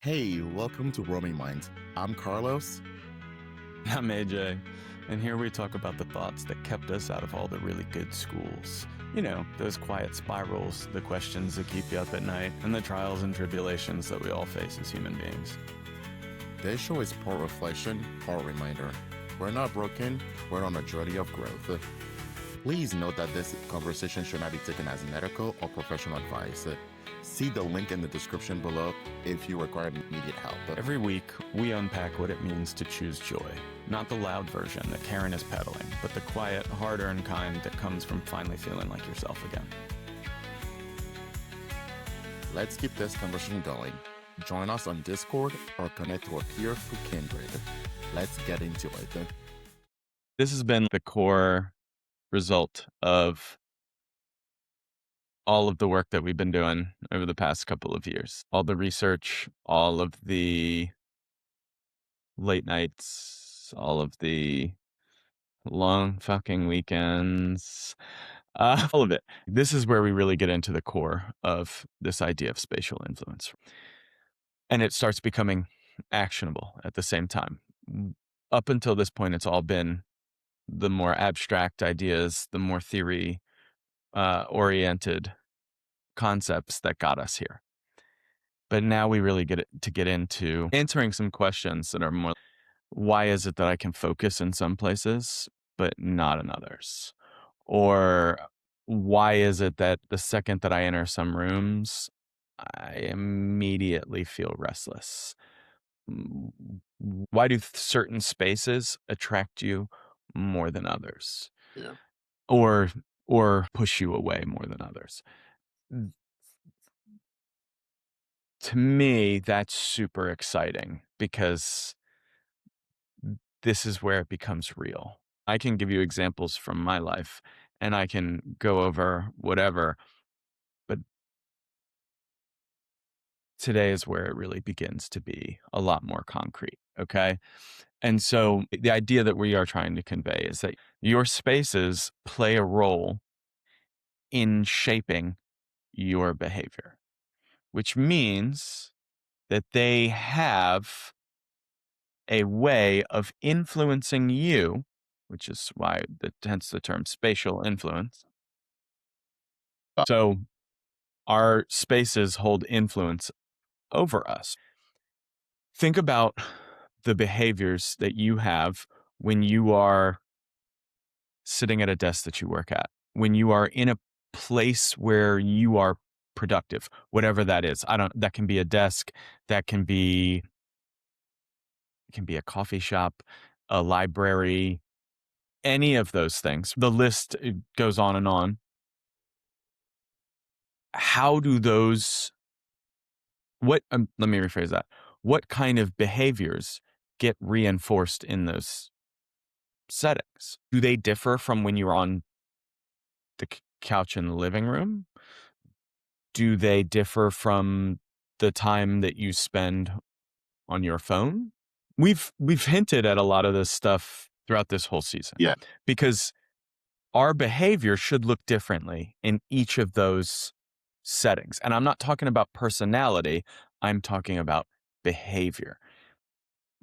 Hey, welcome to Roaming Minds. I'm Carlos. I'm AJ, and here we talk about the thoughts that kept us out of all the really good schools. You know, those quiet spirals, the questions that keep you up at night, and the trials and tribulations that we all face as human beings. This show is part reflection, part reminder. We're not broken, we're on a journey of growth. Please note that this conversation should not be taken as medical or professional advice. See the link in the description below if you require immediate help. Every week, we unpack what it means to choose joy. Not the loud version that Karen is peddling, but the quiet, hard-earned kind that comes from finally feeling like yourself again. Let's keep this conversation going. Join us on Discord or connect to a peer through Kindred. Let's get into it. This has been the core result of all of the work that we've been doing over the past couple of years. All the research, all of the late nights, all of the long fucking weekends, all of it. This is where we really get into the core of this idea of spatial influence. And it starts becoming actionable at the same time. Up until this point, it's all been the more abstract ideas, the more theory oriented concepts that got us here. But now we really get into answering some questions that are more, why is it that I can focus in some places, but not in others? Or why is it that the second that I enter some rooms, I immediately feel restless? Why do certain spaces attract you more than others? Yeah. Or push you away more than others? To me, that's super exciting because this is where it becomes real. I can give you examples from my life and I can go over whatever, but today is where it really begins to be a lot more concrete. Okay. And so the idea that we are trying to convey is that your spaces play a role in shaping your behavior, which means that they have a way of influencing you, which is why hence the term spatial influence. So our spaces hold influence over us. Think about the behaviors that you have when you are sitting at a desk that you work at, when you are in a place where you are productive, whatever that is. That can be a desk, that can be, it can be a coffee shop, a library, any of those things. The list goes on and on. How do those, let me rephrase that. What kind of behaviors get reinforced in those settings? Do they differ from when you're on the couch in the living room? Do they differ from the time that you spend on your phone? We've hinted at a lot of this stuff throughout this whole season. Yeah. Because our behavior should look differently in each of those settings. And I'm not talking about personality, I'm talking about behavior.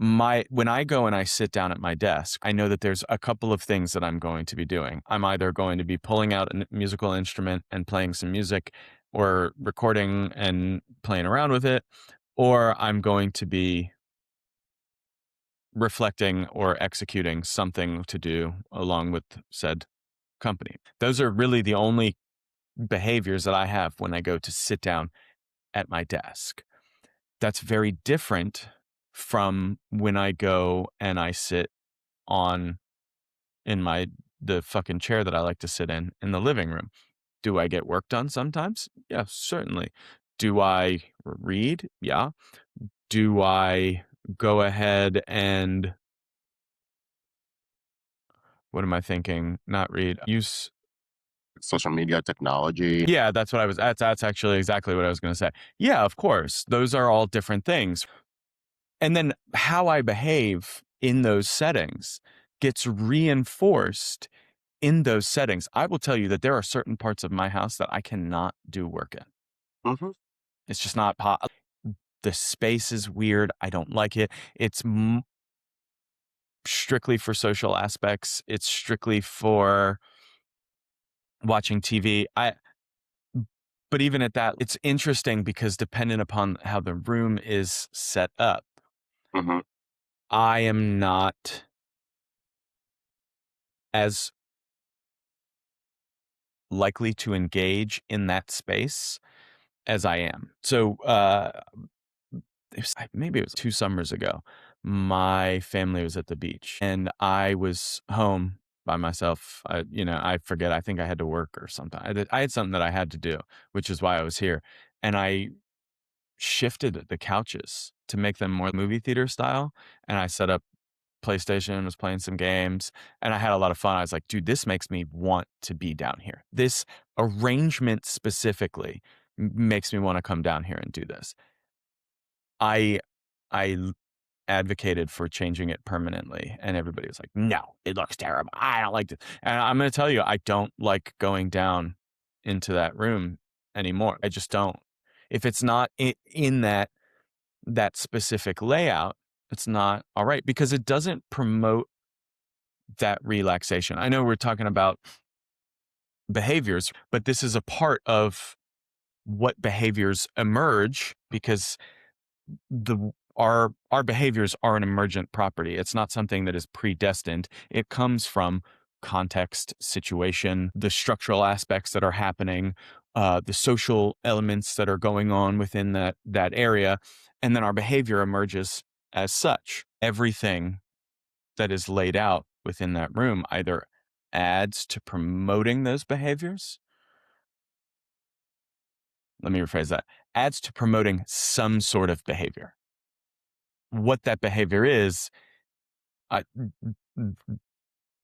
When I go and I sit down at my desk, I know that there's a couple of things that I'm going to be doing. I'm either going to be pulling out a musical instrument and playing some music, or recording and playing around with it, or I'm going to be reflecting or executing something to do along with said company. Those are really the only behaviors that I have when I go to sit down at my desk. That's very different from when I go and I sit in the fucking chair that I like to sit in the living room. Do I get work done sometimes? Yeah, certainly. Do I read? Yeah. Do I go ahead and, what am I thinking? Not read. Use Social media technology. Yeah, that's actually exactly what I was going to say. Yeah, of course. Those are all different things. And then how I behave in those settings gets reinforced in those settings. I will tell you that there are certain parts of my house that I cannot do work in. Mm-hmm. It's just not possible. The space is weird. I don't like it. It's strictly for social aspects. It's strictly for watching TV. But even at that, it's interesting because dependent upon how the room is set up, Mm-hmm. I am not as likely to engage in that space as I am. So, maybe it was 2 summers ago. My family was at the beach and I was home by myself. I forget. I think I had to work or something. I had something that I had to do, which is why I was here. And I shifted the couches to make them more movie theater style. And I set up PlayStation, was playing some games, and I had a lot of fun. I was like, dude, this makes me want to be down here. This arrangement specifically makes me want to come down here and do this. I advocated for changing it permanently, and everybody was like, no, it looks terrible. I don't like it. And I'm going to tell you, I don't like going down into that room anymore. I just don't. If it's not in that specific layout, it's not all right because it doesn't promote that relaxation. I know we're talking about behaviors, but this is a part of what behaviors emerge because our behaviors are an emergent property. It's not something that is predestined. It comes from context, situation, the structural aspects that are happening, the social elements that are going on within that area, and then our behavior emerges as such. Everything that is laid out within that room either adds to promoting those behaviors. Let me rephrase that. Adds to promoting some sort of behavior. What that behavior is, uh,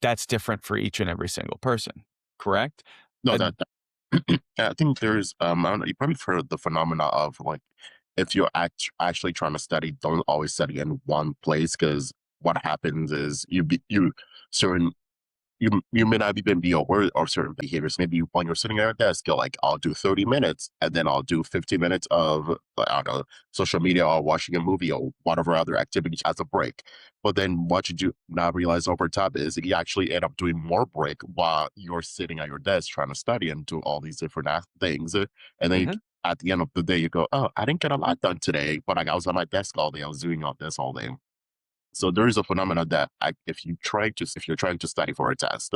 that's different for each and every single person, correct? No, Uh, I think there's I don't know, you probably heard the phenomena of like if you're actually trying to study, don't always study in one place because what happens is you certain you may not even be aware of certain behaviors. Maybe when you're sitting at a desk, you're like, I'll do 30 minutes and then I'll do 15 minutes of, like, I don't know, social media or watching a movie or whatever other activity as a break. But then what you do not realize over time is you actually end up doing more break while you're sitting at your desk trying to study and do all these different things. And then mhm. at the end of the day, you go, oh, I didn't get a lot done today, but like, I was on my desk all day. I was doing all this all day. So there is a phenomenon that if you're trying to study for a test,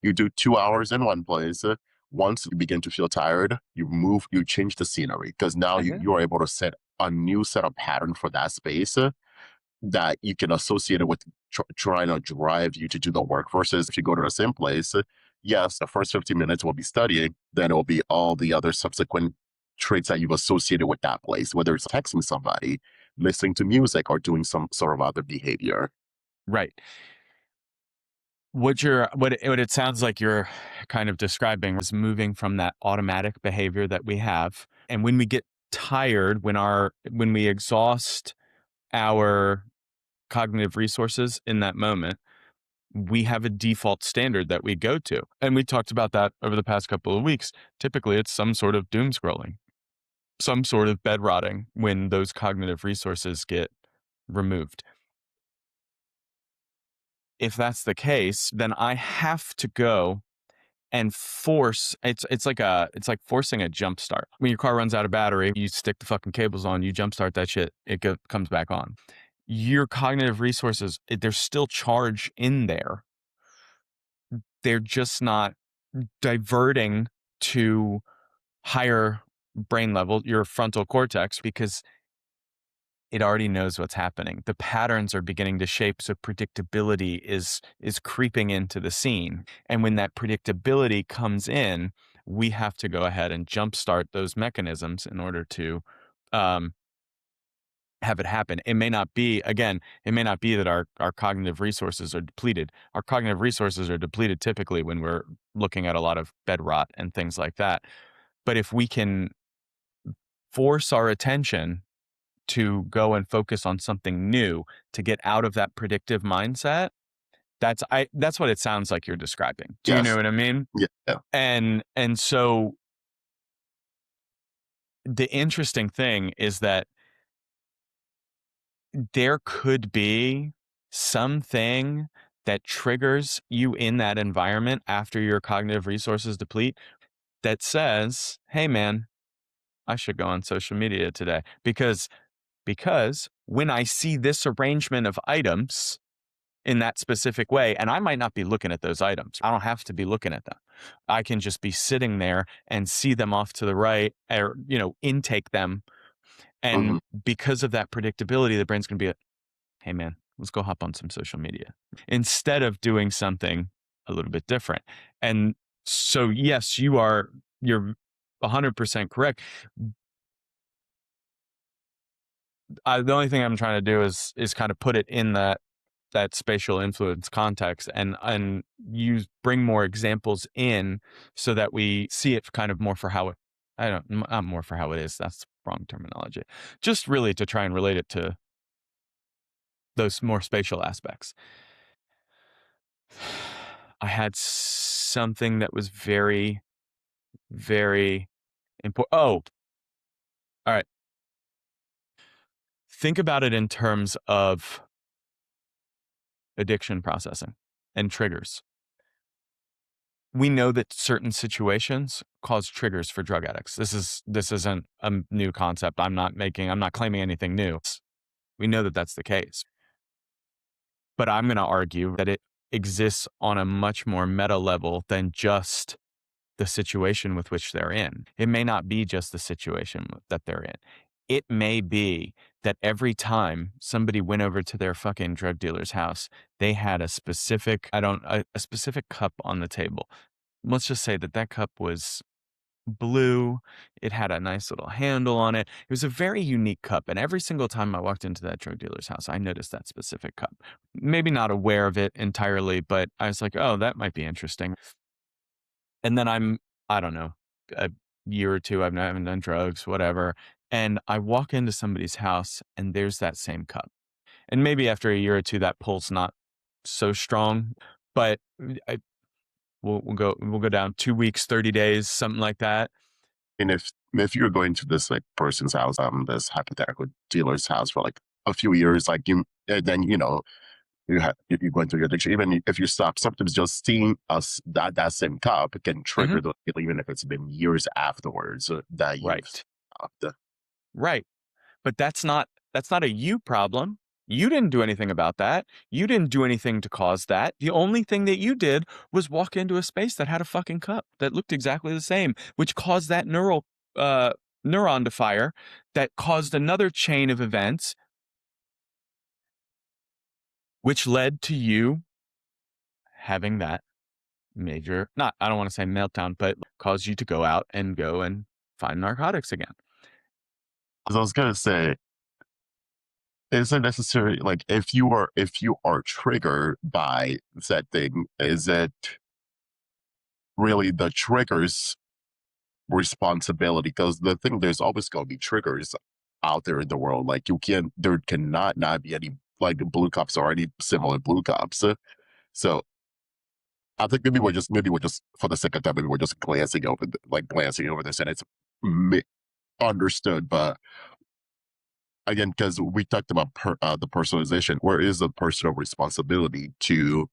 you do 2 hours in one place. Once you begin to feel tired, you change the scenery because now Okay. you are able to set a new set of pattern for that space that you can associate it with trying to drive you to do the work. Versus if you go to the same place, yes, the first 15 minutes will be studying, then it will be all the other subsequent traits that you've associated with that place, whether it's texting somebody, listening to music, or doing some sort of other behavior. Right. What it sounds like you're kind of describing is moving from that automatic behavior that we have. And when we get tired, when we exhaust our cognitive resources in that moment, we have a default standard that we go to. And we talked about that over the past couple of weeks. Typically, it's some sort of doom scrolling, some sort of bed rotting when those cognitive resources get removed. If that's the case, then I have to go and force it's like forcing a jump start. When your car runs out of battery, you stick the fucking cables on, you jump start that shit, comes back on. Your cognitive resources, there's still charge in there. They're just not diverting to higher brain level, your frontal cortex, because it already knows what's happening. The patterns are beginning to shape, so predictability is creeping into the scene. And when that predictability comes in, we have to go ahead and jumpstart those mechanisms in order to um, have it happen. It may not be, again, it may not be that our cognitive resources are depleted. Our cognitive resources are depleted typically when we're looking at a lot of bed rot and things like that. But if we can force our attention to go and focus on something new to get out of that predictive mindset, that's what it sounds like you're describing. Do you know Yes. what I mean? Yeah. Yeah. And so the interesting thing is that there could be something that triggers you in that environment after your cognitive resources deplete that says, hey man, I should go on social media today because when I see this arrangement of items in that specific way, and I might not be looking at those items. I don't have to be looking at them. I can just be sitting there and see them off to the right or, intake them. And Mhm. because of that predictability, the brain's going to be, hey man, let's go hop on some social media instead of doing something a little bit different. And so, yes, you're 100% correct. The only thing I'm trying to do is kind of put it in that spatial influence context and use bring more examples in so that we see it kind of more for how it not more for how it is. That's the wrong terminology. Just really to try and relate it to those more spatial aspects. I had something that was very, very important. Oh, all right. Think about it in terms of addiction processing and triggers. We know that certain situations cause triggers for drug addicts. This isn't a new concept. I'm not claiming anything new. We know that that's the case. But I'm going to argue that it exists on a much more meta level than just the situation with which they're in. It may not be just the situation that they're in. It may be that every time somebody went over to their fucking drug dealer's house, they had a specific, a specific cup on the table. Let's just say that cup was blue. It had a nice little handle on it. It was a very unique cup. And every single time I walked into that drug dealer's house, I noticed that specific cup. Maybe not aware of it entirely, but I was like, oh, that might be interesting. And then I don't know, a year or two, I haven't done drugs, whatever. And I walk into somebody's house and there's that same cup. And maybe after a year or two, that pull's not so strong, but we'll go down 2 weeks, 30 days, something like that. And if you're going to this like person's house, this hypothetical dealer's house for like a few years, like then you're going through your addiction. Even if you stop, sometimes just seeing us that same cup can trigger Mhm. the even if it's been years afterwards that you've Right. stopped. Right. But that's not a you problem. You didn't do anything about that. You didn't do anything to cause that. The only thing that you did was walk into a space that had a fucking cup that looked exactly the same, which caused that uh, neuron to fire, that caused another chain of events, which led to you having that major, not, I don't want to say meltdown, but caused you to go out and go and find narcotics again. As I was gonna say, is it necessary like if you are triggered by said thing, is it really the triggers responsibility? Because the thing, there's always going to be triggers out there in the world. Like there cannot not be any like blue cups or any similar blue cups. So I think maybe we're just for the sake of time, maybe we're just glancing over this, and it's mi- understood. But again, because we talked about the personalization, where is the personal responsibility to?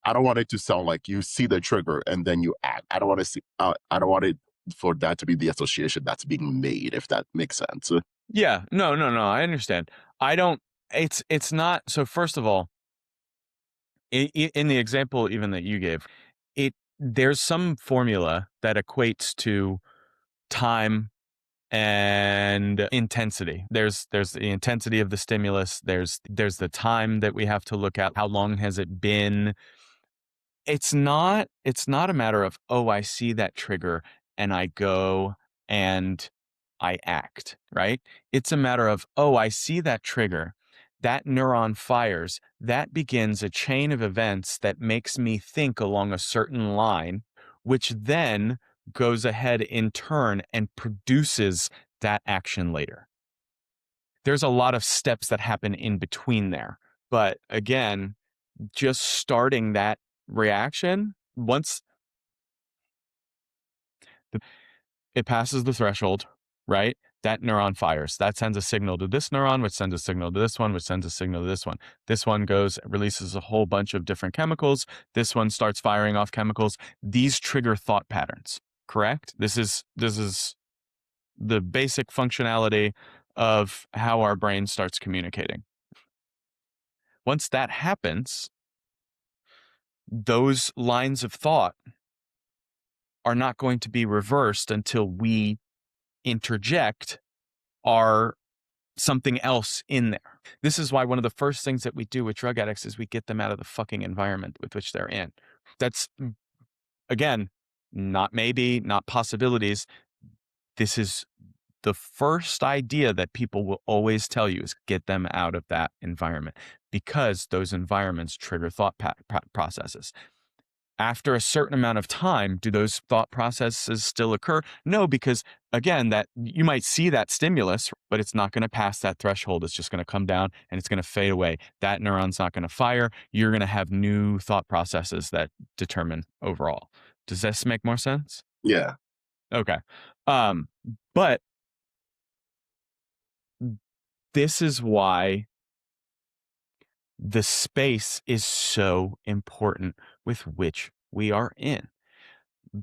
I don't want it to sound like you see the trigger and then you act. I don't want to see. I don't want it for that to be the association that's being made. If that makes sense. Yeah, no, no, no. I understand. I don't. It's not. So first of all, in the example even that you gave, there's some formula that equates to time and intensity. There's the intensity of the stimulus. There's the time that we have to look at. How long has it been? It's not a matter of, oh, I see that trigger and I go and I act, right? It's a matter of, oh, I see that trigger. That neuron fires. That begins a chain of events that makes me think along a certain line, which then goes ahead in turn and produces that action later. There's a lot of steps that happen in between there. But again, just starting that reaction, once it passes the threshold, right? That neuron fires. That sends a signal to this neuron, which sends a signal to this one, which sends a signal to this one. This one goes, releases a whole bunch of different chemicals. This one starts firing off chemicals. These trigger thought patterns, correct? This is the basic functionality of how our brain starts communicating. Once that happens, those lines of thought are not going to be reversed until we interject our something else in there. This is why one of the first things that we do with drug addicts is we get them out of the fucking environment with which they're in. That's, again, not maybe, not possibilities. This is the first idea that people will always tell you is get them out of that environment, because those environments trigger thought processes. After a certain amount of time, do those thought processes still occur? No, because again, that you might see that stimulus, but it's not going to pass that threshold. It's just going to come down and it's going to fade away. That neuron's not going to fire. You're going to have new thought processes that determine overall. Does this make more sense? Yeah. Okay. But this is why the space is so important with which we are in,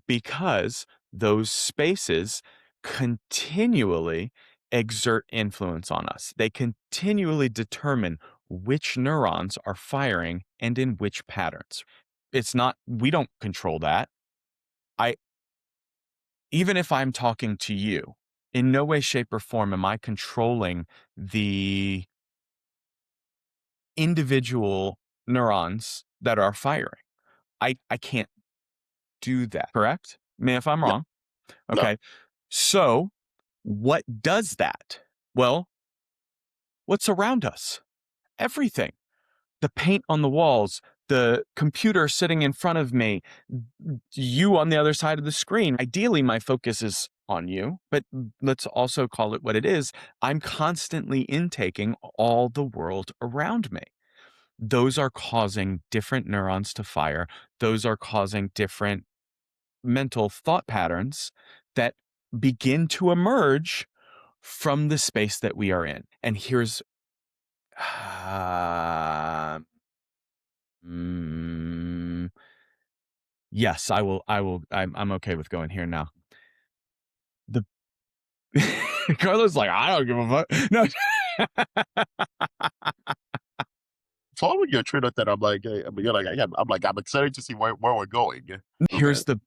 because those spaces continually exert influence on us. They continually determine which neurons are firing and in which patterns. It's not, we don't control that. Even if I'm talking to you, in no way, shape, or form am I controlling the individual neurons that are firing. I can't do that, correct? I mean, if I'm Yeah. wrong. Okay. No. So what does that? Well, what's around us? Everything. The paint on the walls, the computer sitting in front of me, you on the other side of the screen. Ideally, my focus is on you, but let's also call it what it is. I'm constantly intaking all the world around me. Those are causing different neurons to fire. Those are causing different mental thought patterns that begin to emerge from the space that we are in. And here's yes, I will. I'm okay with going here now. The Carlos like, I don't give a fuck. No. Following your train of thought, I'm like, you're like, yeah, I'm excited to see where we're going. Here's the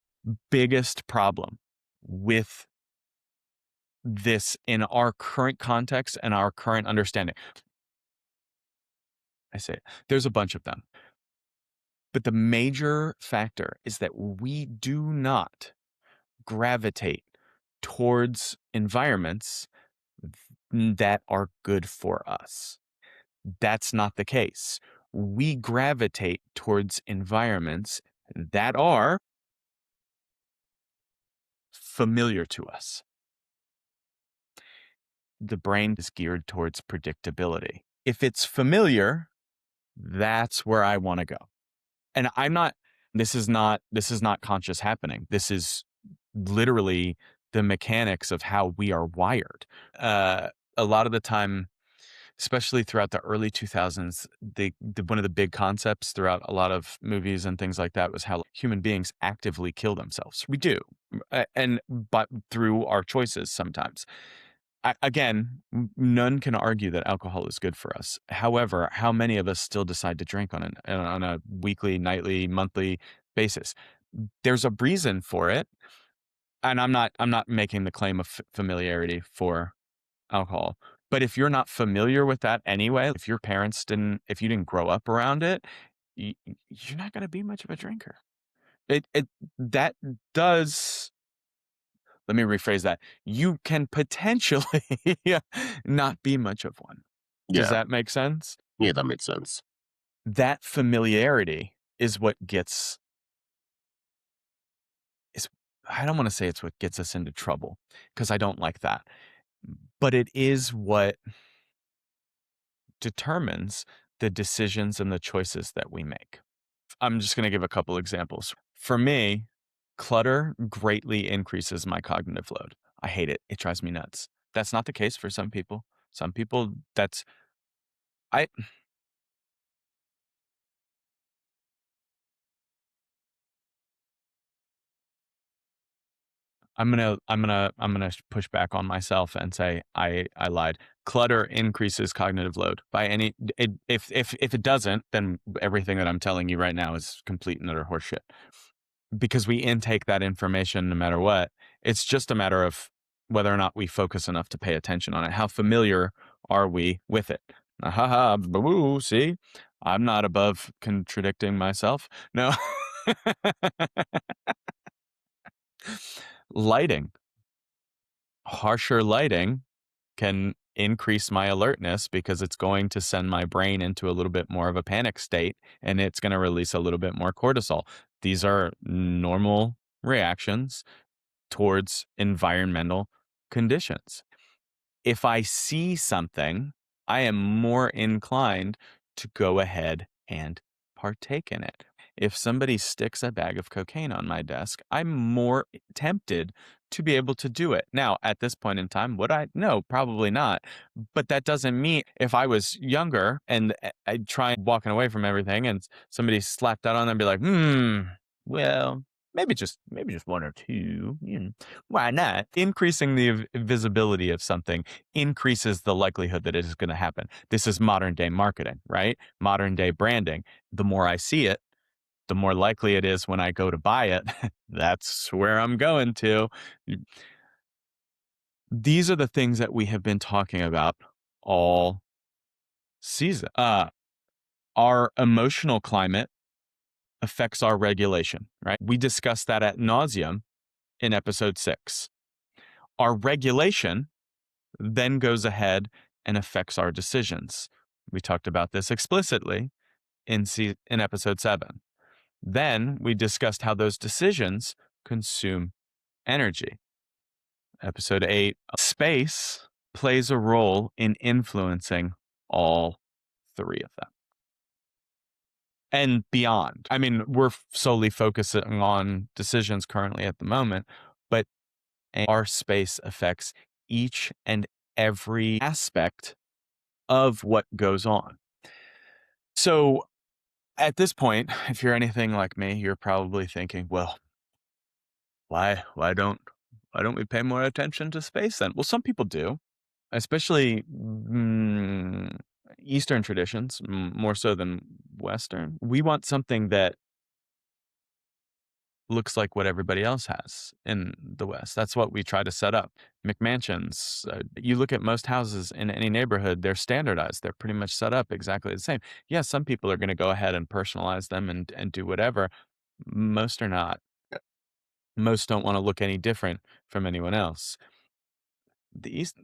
biggest problem with this in our current context and our current understanding. I say there's a bunch of them. But the major factor is that we do not gravitate towards environments that are good for us. That's not the case. We gravitate towards environments that are familiar to us. The brain is geared towards predictability. If it's familiar, that's where I want to go. And this is not conscious happening. This is literally the mechanics of how we are wired. A lot of the time, especially throughout the early 2000s, one of the big concepts throughout a lot of movies and things like that was how human beings actively kill themselves. We do, but through our choices sometimes. Again, none can argue that alcohol is good for us. However, how many of us still decide to drink on a weekly, nightly, monthly basis? There's a reason for it, and I'm not making the claim of familiarity for alcohol. But if you're not familiar with that anyway, if you didn't grow up around it, you're not going to be much of a drinker. That does. Let me rephrase that. You can potentially not be much of one. Does that make sense? Yeah, that makes sense. That familiarity is what gets. I don't want to say it's what gets us into trouble, because I don't like that. But it is what determines the decisions and the choices that we make. I'm just going to give a couple examples. For me, clutter greatly increases my cognitive load. I hate it. It drives me nuts. That's not the case for some people. Some people, I'm gonna push back on myself and say I lied. Clutter increases cognitive load by any. If it doesn't, then everything that I'm telling you right now is complete and utter horseshit. Because we intake that information no matter what. It's just a matter of whether or not we focus enough to pay attention on it. How familiar are we with it? Haha, boo, see? I'm not above contradicting myself. No. Lighting. Harsher lighting can increase my alertness because it's going to send my brain into a little bit more of a panic state, and it's going to release a little bit more cortisol. These are normal reactions towards environmental conditions. If I see something, I am more inclined to go ahead and partake in it. If somebody sticks a bag of cocaine on my desk, I'm more tempted to be able to do it. Now, at this point in time, would I? No, probably not. But that doesn't mean if I was younger and I'd try walking away from everything and somebody slapped that on and be like, well, maybe just one or two. Why not? Increasing the visibility of something increases the likelihood that it is going to happen. This is modern day marketing, right? Modern day branding. The more I see it, the more likely it is when I go to buy it. That's where I'm going to. These are the things that we have been talking about all season. Our emotional climate affects our regulation, right? We discussed that ad nauseum in episode 6. Our regulation then goes ahead and affects our decisions. We talked about this explicitly in episode 7. Then we discussed how those decisions consume energy. Episode 8, space plays a role in influencing all 3 of them. And beyond. I mean, we're solely focusing on decisions currently at the moment, but our space affects each and every aspect of what goes on. So at this point, if you're anything like me, you're probably thinking, well, why don't we pay more attention to space then? Well, some people do, especially Eastern traditions, more so than Western. We want something that looks like what everybody else has in the West. That's what we try to set up. McMansions. You look at most houses in any neighborhood, they're standardized. They're pretty much set up exactly the same. Yeah, some people are going to go ahead and personalize them and do whatever. Most are not. Most don't want to look any different from anyone else. The East,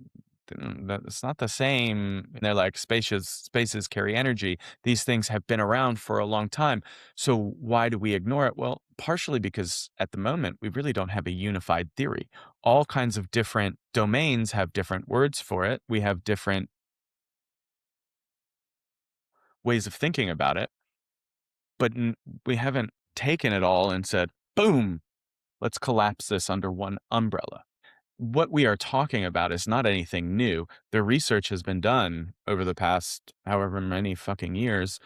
it's not the same. They're like spaces carry energy. These things have been around for a long time. So why do we ignore it? Well, partially because at the moment, we really don't have a unified theory. All kinds of different domains have different words for it. We have different ways of thinking about it, but we haven't taken it all and said, boom, let's collapse this under one umbrella. What we are talking about is not anything new. The research has been done over the past however many fucking years.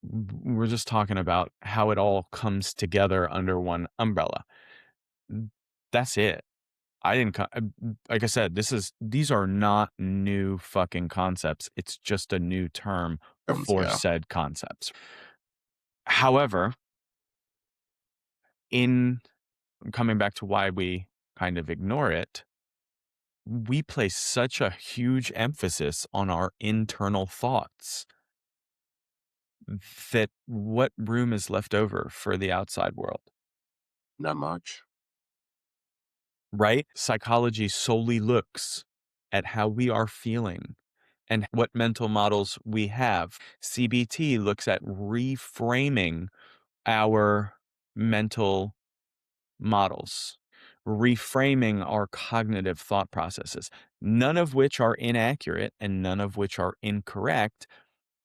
We're just talking about how it all comes together under one umbrella. That's it. I didn't, like I said, these are not new fucking concepts. It's just a new term for said concepts. However, in coming back to why we kind of ignore it, we place such a huge emphasis on our internal thoughts that what room is left over for the outside world? Not much. Right? Psychology solely looks at how we are feeling and what mental models we have. CBT looks at reframing our mental models, reframing our cognitive thought processes, none of which are inaccurate and none of which are incorrect,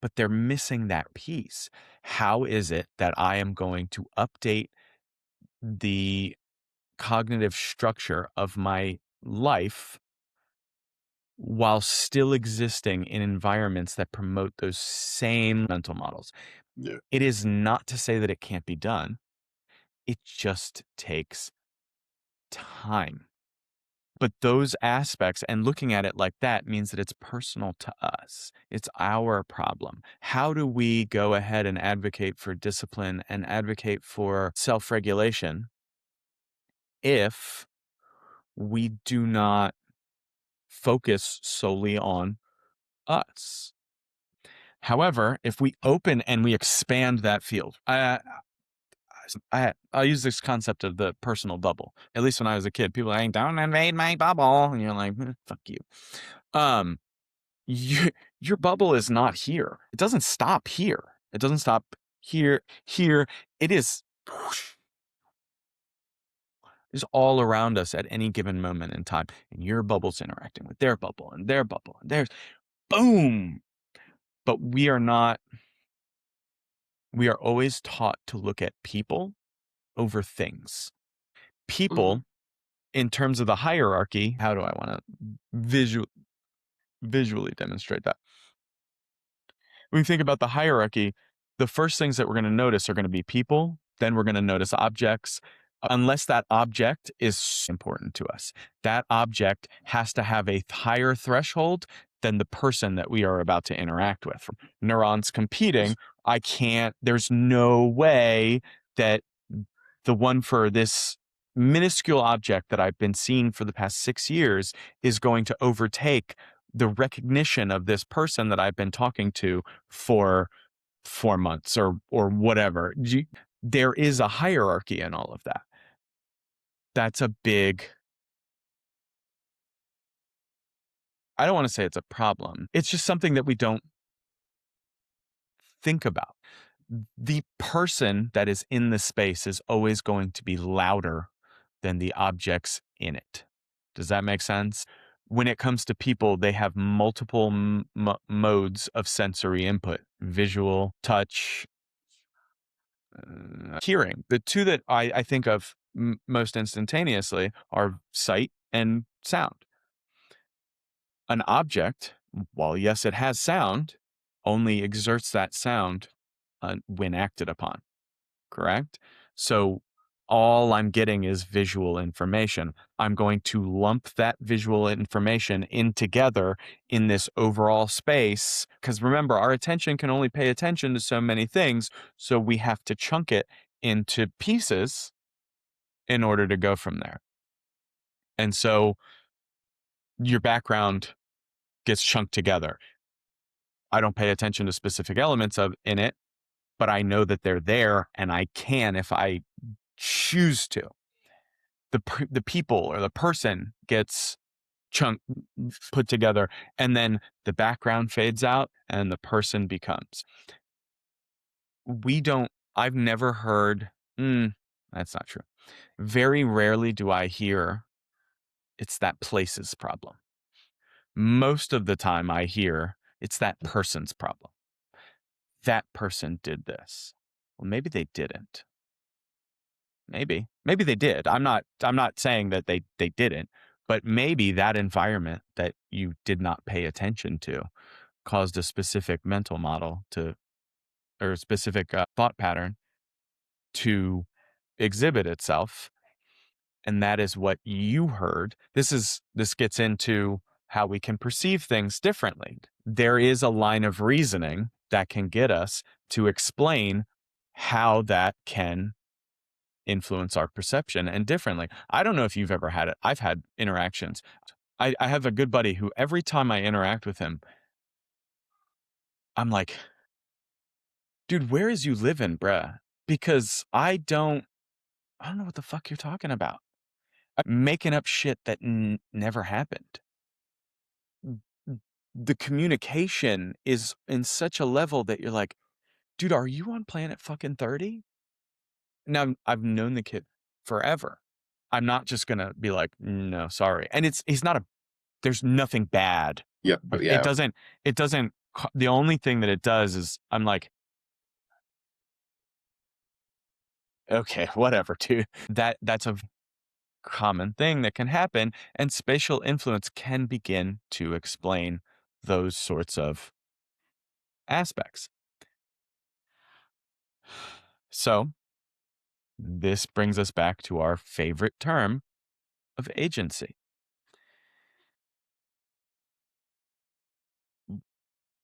but they're missing that piece. How is it that I am going to update the cognitive structure of my life while still existing in environments that promote those same mental models. Yeah. It is not to say that it can't be done. It just takes time. But those aspects and looking at it like that means that it's personal to us. It's our problem. How do we go ahead and advocate for discipline and advocate for self-regulation if we do not focus solely on us? However, if we open and we expand that field, I'll use this concept of the personal bubble. At least when I was a kid, people are like, "Don't invade my bubble," and you're like, "Fuck you." Your bubble is not here. It doesn't stop here. It doesn't stop here. Here, it is. Is all around us at any given moment in time, and your bubble's interacting with their bubble and their bubble and theirs. Boom. But we are not. We are always taught to look at people over things. People, in terms of the hierarchy, how do I want to visually demonstrate that? When we think about the hierarchy, the first things that we're going to notice are going to be people. Then we're going to notice objects. Unless that object is important to us, that object has to have a higher threshold than the person that we are about to interact with. Neurons competing, there's no way that the one for this minuscule object that I've been seeing for the past 6 years is going to overtake the recognition of this person that I've been talking to for 4 months or whatever. There is a hierarchy in all of that. That's a big, I don't want to say it's a problem. It's just something that we don't think about. The person that is in the space is always going to be louder than the objects in it. Does that make sense? When it comes to people, they have multiple modes of sensory input: visual, touch, hearing. The two that I think of most instantaneously are sight and sound. An object, while yes, it has sound, only exerts that sound when acted upon, correct? So all I'm getting is visual information. I'm going to lump that visual information in together in this overall space, because remember, our attention can only pay attention to so many things, so we have to chunk it into pieces in order to go from there. And so your background gets chunked together. I don't pay attention to specific elements in it, but I know that they're there, and I can if I choose to. The people or the person gets put together, and then the background fades out and the person becomes. I've never heard, that's not true. Very rarely do I hear it's that place's problem. Most of the time I hear it's that person's problem. That person did this. Well, maybe they didn't. Maybe they did. I'm not saying that they didn't, but maybe that environment that you did not pay attention to caused a specific mental model or a specific thought pattern to exhibit itself. And that is what you heard. This gets into how we can perceive things differently. There is a line of reasoning that can get us to explain how that can influence our perception and differently. I don't know if you've ever had it. I've had interactions. I have a good buddy who every time I interact with him, I'm like, dude, where is you living, bruh? Because I don't know what the fuck you're talking about. I'm making up shit that never happened. The communication is in such a level that you're like, dude, are you on planet fucking 30? Now, I've known the kid forever. I'm not just going to be like, no, sorry. And there's nothing bad. Yeah. But yeah. It doesn't, the only thing that it does is I'm like, okay, whatever, dude. That's a common thing that can happen, and spatial influence can begin to explain those sorts of aspects. So, this brings us back to our favorite term of agency.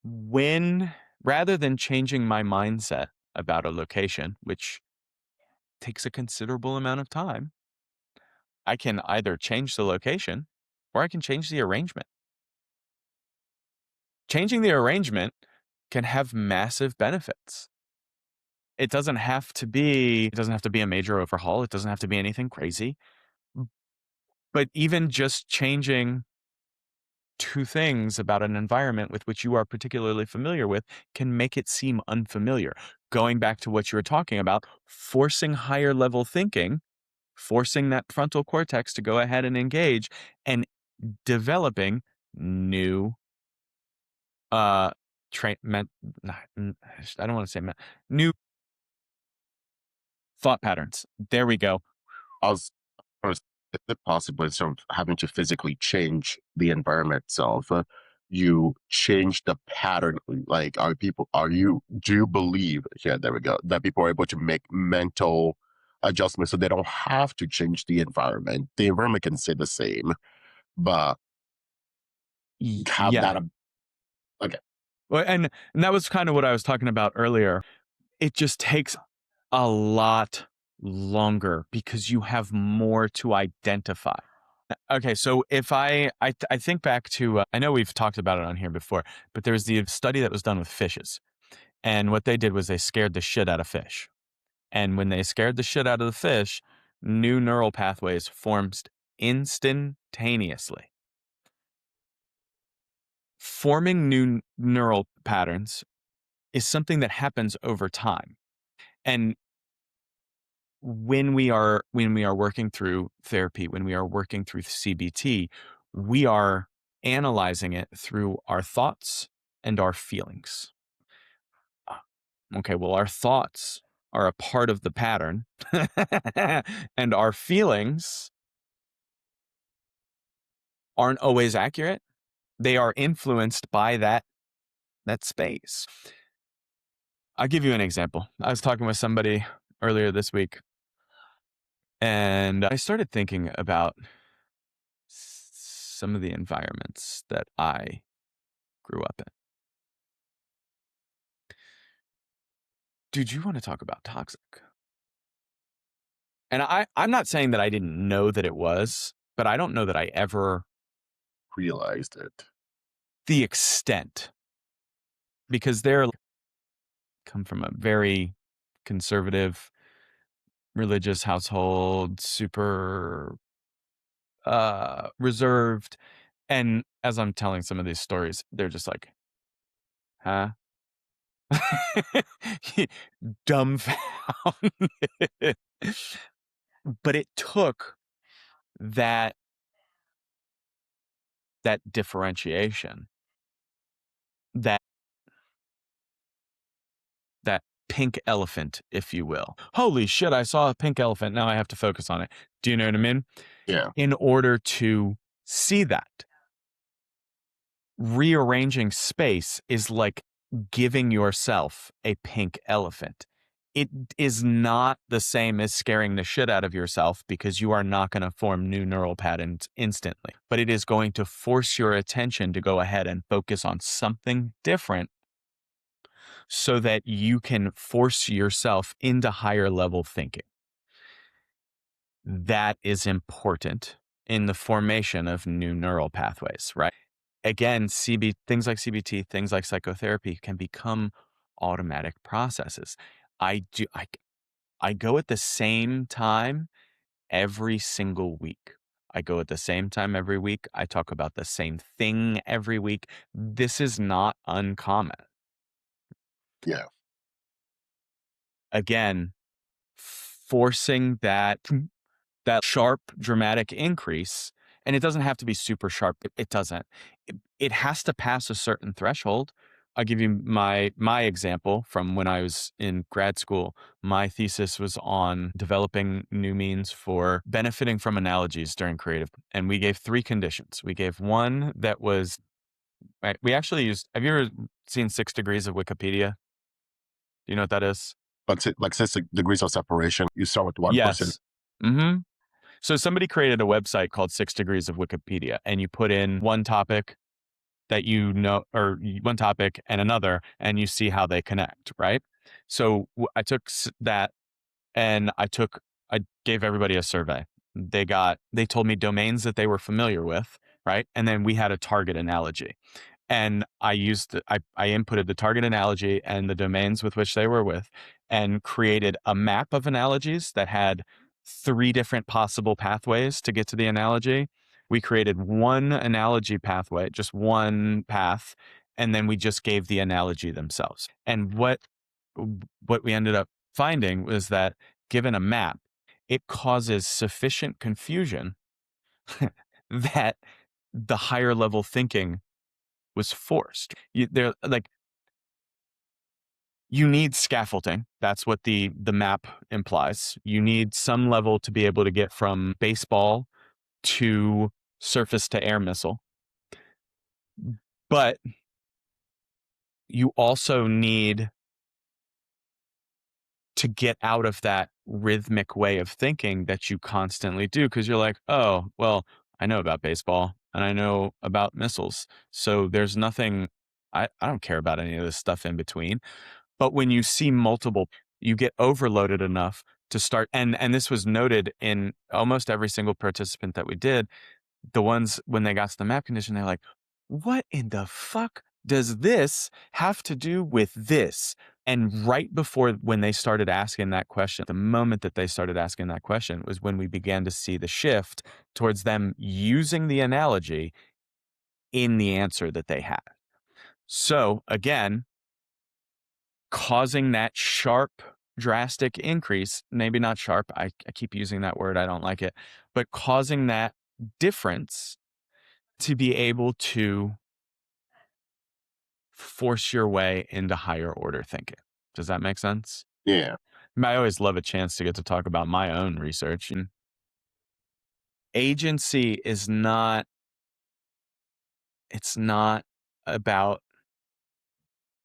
Rather than changing my mindset about a location, which takes a considerable amount of time, I can either change the location or I can change the arrangement. Changing the arrangement can have massive benefits. It doesn't have to be a major overhaul. It doesn't have to be anything crazy. But even just changing two things about an environment with which you are particularly familiar with can make it seem unfamiliar. Going back to what you were talking about, forcing higher level thinking, forcing that frontal cortex to go ahead and engage, and developing new I don't want to say new thought patterns. There we go. I was, is it possible instead of having to physically change the environment itself, you change the pattern? Like, do you believe, yeah, there we go, that people are able to make mental adjustments so they don't have to change the environment? The environment can stay the same, but have Yeah. that. Okay. Well, and that was kind of what I was talking about earlier. It just takes a lot longer because you have more to identify. Okay, so if I think back to, I know we've talked about it on here before, but there was the study that was done with fishes. And what they did was they scared the shit out of fish. And when they scared the shit out of the fish, new neural pathways formed instantaneously. Forming new neural patterns is something that happens over time. And when we are working through therapy, when we are working through CBT, we are analyzing it through our thoughts and our feelings. Okay, well, our thoughts are a part of the pattern, and our feelings aren't always accurate. They are influenced by that space. I'll give you an example. I was talking with somebody earlier this week, and I started thinking about some of the environments that I grew up in. Dude, you want to talk about toxic? And I'm not saying that I didn't know that it was, but I don't know that I ever Realized it. the extent, because they're come from a very conservative religious household, super reserved. And as I'm telling some of these stories, they're just like, huh? Dumbfounded. But it took that differentiation, that pink elephant, if you will. Holy shit, I saw a pink elephant. Now I have to focus on it. Do you know what I mean? Yeah. In order to see that, rearranging space is like giving yourself a pink elephant. It is not the same as scaring the shit out of yourself, because you are not going to form new neural patterns instantly, but it is going to force your attention to go ahead and focus on something different so that you can force yourself into higher level thinking. That is important in the formation of new neural pathways, right? Again, things like CBT, things like psychotherapy can become automatic processes. I go at the same time every single week. I go at the same time every week. I talk about the same thing every week. This is not uncommon. Yeah. Again, forcing that sharp, dramatic increase, and it doesn't have to be super sharp. It doesn't. It has to pass a certain threshold I'll give you my example from when I was in grad school. My thesis was on developing new means for benefiting from analogies during creative. And we gave 3 conditions. We gave one that was, we actually used, have you ever seen 6 Degrees of Wikipedia? Do you know what that is? Like 6 degrees of separation. You start with one person. Yes. Mm-hmm. So somebody created a website called 6 Degrees of Wikipedia, and you put in one topic that you know, or one topic and another, and you see how they connect, right? So I took that, and I gave everybody a survey. They told me domains that they were familiar with, right? And then we had a target analogy. And I inputted the target analogy and the domains with which they were with, and created a map of analogies that had 3 different possible pathways to get to the analogy. We created one analogy pathway, just one path, and then we just gave the analogy themselves. And what we ended up finding was that given a map, it causes sufficient confusion that the higher level thinking was forced. They're like, you need scaffolding. That's what the map implies. You need some level to be able to get from baseball to surface to air missile. But you also need to get out of that rhythmic way of thinking that you constantly do, because you're like, oh, well, I know about baseball and I know about missiles. So there's nothing, I don't care about any of this stuff in between. But when you see multiple, you get overloaded enough to start. And this was noted in almost every single participant that we did. The ones, when they got to the map condition, they're like, what in the fuck does this have to do with this? And right before, when they started asking that question, the moment that they started asking that question was when we began to see the shift towards them using the analogy in the answer that they had. So again, causing that sharp, drastic increase, maybe not sharp, I keep using that word, I don't like it, but causing that difference to be able to force your way into higher order thinking. Does that make sense? Yeah. I always love a chance to get to talk about my own research. And agency is not, it's not about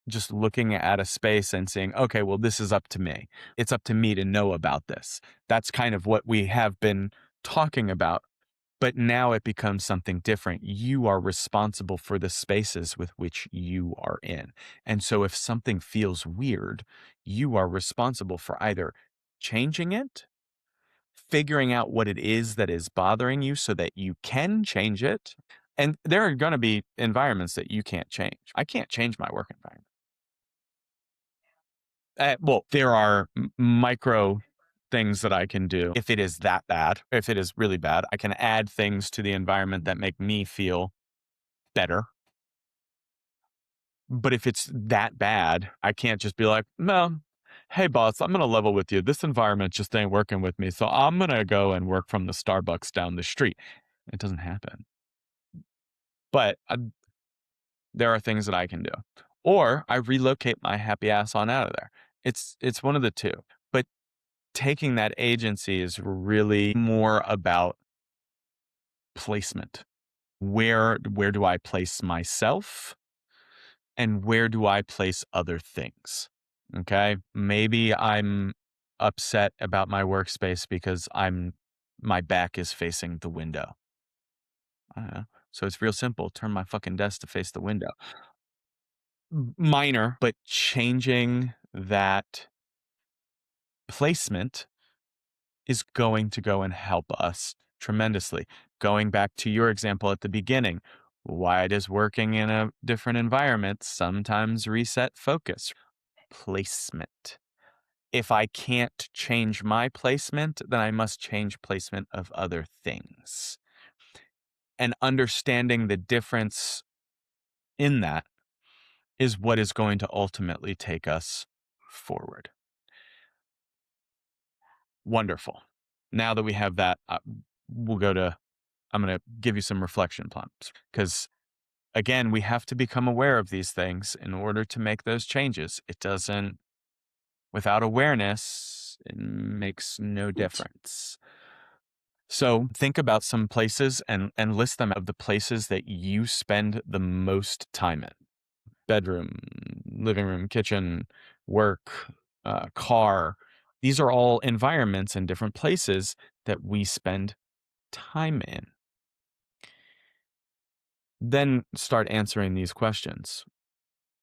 just looking at a space and saying, okay, well, this is up to me. It's up to me to know about this. That's kind of what we have been talking about. But now it becomes something different. You are responsible for the spaces with which you are in. And so if something feels weird, you are responsible for either changing it, figuring out what it is that is bothering you so that you can change it. And there are going to be environments that you can't change. I can't change my work environment. Well, there are micro things that I can do. If it is that bad, if it is really bad, I can add things to the environment that make me feel better. But if it's that bad, I can't just be like, no, hey boss, I'm going to level with you. This environment just ain't working with me. So I'm going to go and work from the Starbucks down the street. It doesn't happen. But there are things that I can do. Or I relocate my happy ass on out of there. It's one of the two. But taking that agency is really more about placement. Where do I place myself, and where do I place other things? Okay? Maybe I'm upset about my workspace because my back is facing the window. I don't know. So it's real simple. Turn my fucking desk to face the window. Minor, but changing that placement is going to go and help us tremendously. Going back to your example at the beginning, why does working in a different environment sometimes reset focus? Placement. If I can't change my placement, then I must change placement of other things. And understanding the difference in that is what is going to ultimately take us forward. Wonderful. Now that we have that, we'll go to, I'm going to give you some reflection prompts, because again, we have to become aware of these things in order to make those changes. It doesn't, without awareness, it makes no difference. So think about some places and list them of the places that you spend the most time in. Bedroom, living room, kitchen, work, car. These are all environments and different places that we spend time in. Then start answering these questions.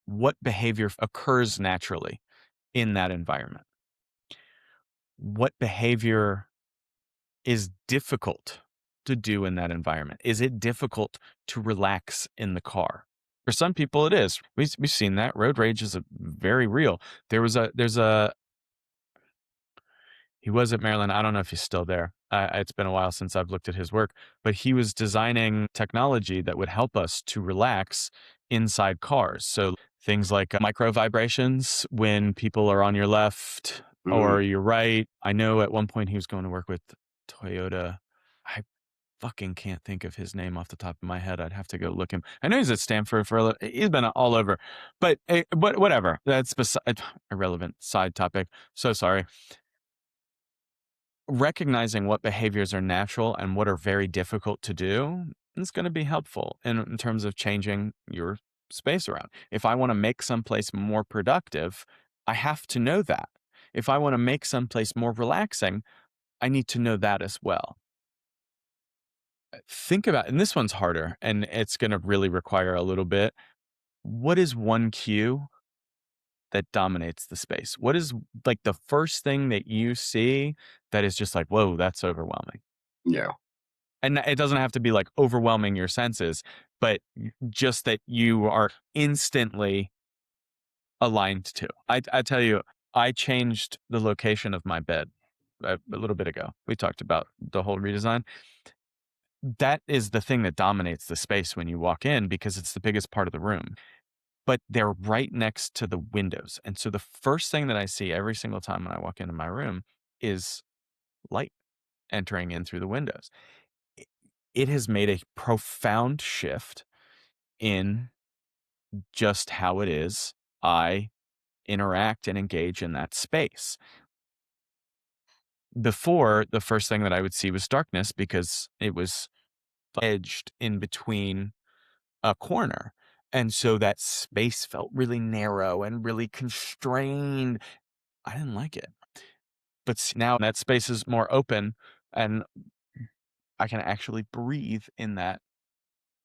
What behavior occurs naturally in that environment? What behavior is difficult to do in that environment? Is it difficult to relax in the car? For some people, it is. We've seen that. Road rage is very real. He was at Maryland. I don't know if he's still there. It's been a while since I've looked at his work, but he was designing technology that would help us to relax inside cars. So things like micro vibrations when people are on your left or your right. I know at one point he was going to work with Toyota. I fucking can't think of his name off the top of my head. I'd have to go look him. I know he's at Stanford he's been all over, but whatever. That's beside irrelevant side topic. So sorry. Recognizing what behaviors are natural and what are very difficult to do is going to be helpful in terms of changing your space around. If I want to make someplace more productive, I have to know that. If I want to make someplace more relaxing, I need to know that as well. Think about, and this one's harder, and it's going to really require a little bit. What is one cue that dominates the space? What is like the first thing that you see that is just like, whoa, that's overwhelming? Yeah. And it doesn't have to be like overwhelming your senses, but just that you are instantly aligned to. I tell you, I changed the location of my bed a little bit ago. We talked about the whole redesign. That is the thing that dominates the space when you walk in because it's the biggest part of the room. But they're right next to the windows. And so the first thing that I see every single time when I walk into my room is light entering in through the windows. It has made a profound shift in just how it is I interact and engage in that space. Before, the first thing that I would see was darkness because it was edged in between a corner. And so that space felt really narrow and really constrained. I didn't like it. But now that space is more open and I can actually breathe in that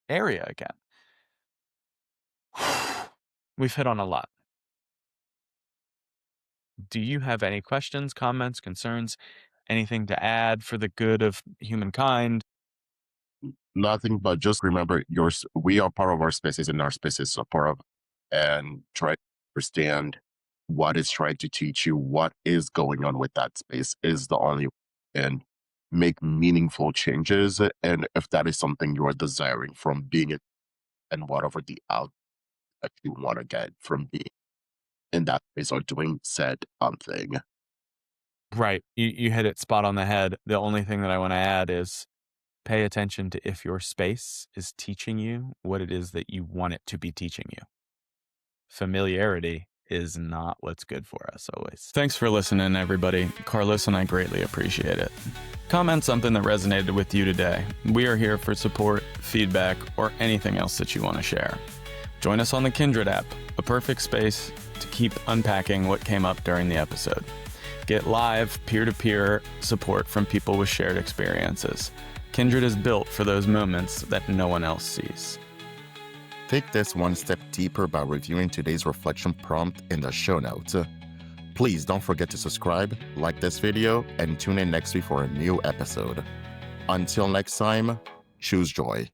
area again. We've hit on a lot. Do you have any questions, comments, concerns, anything to add for the good of humankind? Nothing but just remember we are part of our spaces and our spaces are part of, and try to understand what it's trying to teach you, what is going on with that space is the only way, and make meaningful changes. And if that is something you are desiring from being it and whatever the out that you want to get from being in that space or doing said thing. Right. You hit it spot on the head. The only thing that I want to add is pay attention to if your space is teaching you what it is that you want it to be teaching you. Familiarity is not what's good for us always. Thanks for listening, everybody. Carlos and I greatly appreciate it. Comment something that resonated with you today. We are here for support, feedback, or anything else that you want to share. Join us on the Kindred app, a perfect space to keep unpacking what came up during the episode. Get live, peer-to-peer support from people with shared experiences. Kindred is built for those moments that no one else sees. Take this one step deeper by reviewing today's reflection prompt in the show notes. Please don't forget to subscribe, like this video, and tune in next week for a new episode. Until next time, choose joy.